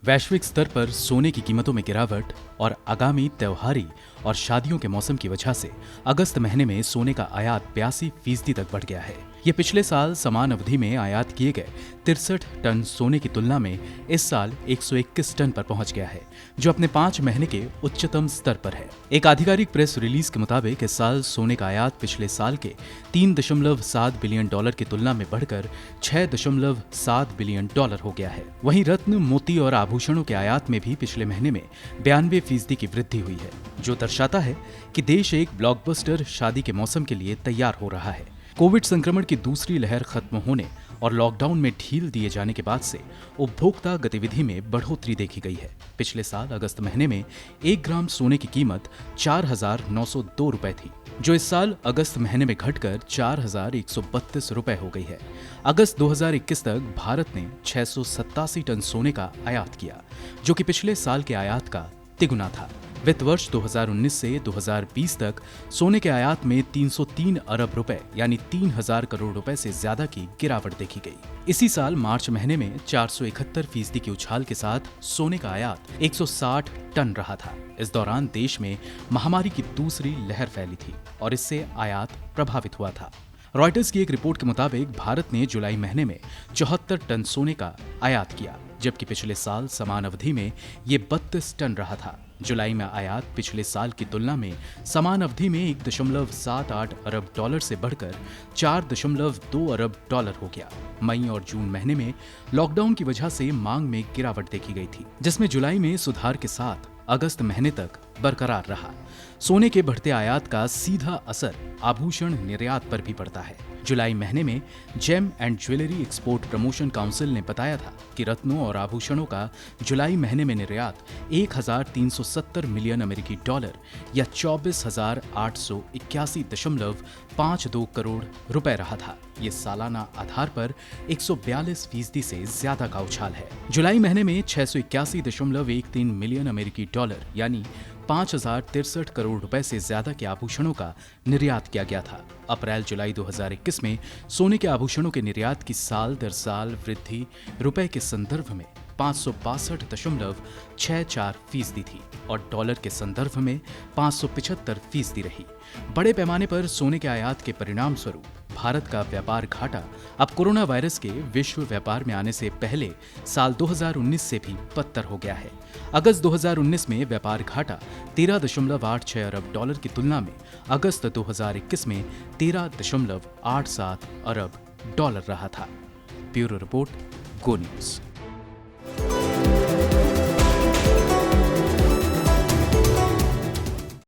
वैश्विक स्तर पर सोने की कीमतों में गिरावट और आगामी त्योहारी और शादियों के मौसम की वजह से अगस्त महीने में सोने का आयात 82% तक बढ़ गया है। ये पिछले साल समान अवधि में आयात किए गए 63 टन सोने की तुलना में इस साल 121 टन पर पहुंच गया है, जो अपने 5 महीने के उच्चतम स्तर पर है। एक आधिकारिक प्रेस रिलीज के मुताबिक इस साल सोने का आयात पिछले साल के 3.7 बिलियन डॉलर की तुलना में बढ़कर 6.7 बिलियन डॉलर हो गया है। वहीं रत्न, मोती और आभूषणों के आयात में भी पिछले महीने में 92% की वृद्धि हुई है, जो दर्शाता है कि देश एक ब्लॉकबस्टर शादी के मौसम के लिए तैयार हो रहा है। कोविड संक्रमण की दूसरी लहर खत्म होने और लॉकडाउन में ढील दिए जाने के बाद से उपभोक्ता गतिविधि में बढ़ोतरी देखी गई है। पिछले साल अगस्त महीने में 1 ग्राम सोने की कीमत 4,902 रुपए थी, जो इस साल अगस्त महीने में घटकर 4,132 रुपए हो गई है। अगस्त 2021 तक भारत ने 687 टन सोने का आयात किया, जो कि पिछले साल के आयात का तिगुना था। वित्त वर्ष 2019 से 2020 तक सोने के आयात में 303 अरब रुपए यानी 3,000 करोड़ रुपए से ज्यादा की गिरावट देखी गई। इसी साल मार्च महीने में 471% की उछाल के साथ सोने का आयात 160 टन रहा था। इस दौरान देश में महामारी की दूसरी लहर फैली थी और इससे आयात प्रभावित हुआ था। रॉयटर्स की एक रिपोर्ट के मुताबिक भारत ने जुलाई महीने में 74 टन सोने का आयात किया, जबकि पिछले साल समान अवधि में ये 32 टन रहा था। जुलाई में आयात पिछले साल की तुलना में समान अवधि में 1.78 अरब डॉलर से बढ़कर 4.2 अरब डॉलर हो गया। मई और जून महीने में लॉकडाउन की वजह से मांग में गिरावट देखी गई थी, जिसमें जुलाई में सुधार के साथ अगस्त महीने तक बरकरार रहा। सोने के बढ़ते आयात का सीधा असर आभूषण निर्यात पर भी पड़ता है। जुलाई महीने में gem and jewellery export promotion council ने बताया था कि रत्नों और आभूषणों का जुलाई महीने में निर्यात 1,370 मिलियन अमेरिकी डॉलर या 24,881.52 करोड़ रुपए रहा था। ये सालाना आधार पर 142% से ज्यादा का उछाल है। जुलाई महीने में 681.13 मिलियन अमेरिकी डॉलर यानी 5,063 करोड़ रुपए से ज्यादा के आभूषणों का निर्यात किया गया था। अप्रैल-जुलाई 2021 में सोने के आभूषणों के निर्यात की साल दर साल वृद्धि रुपए के संदर्भ में 562.64% थी और डॉलर के संदर्भ में 575% रही। बड़े पैमाने पर सोने के आयात के परिणाम स्वरूप भारत का व्यापार घाटा अब कोरोना वायरस के विश्व व्यापार में आने से पहले साल 2019 से भी बदतर हो गया है। अगस्त 2019 में व्यापार घाटा 13.86 अरब डॉलर की तुलना में अगस्त 2021 में 13.87 अरब डॉलर रहा था। ब्यूरो रिपोर्ट, गो न्यूज।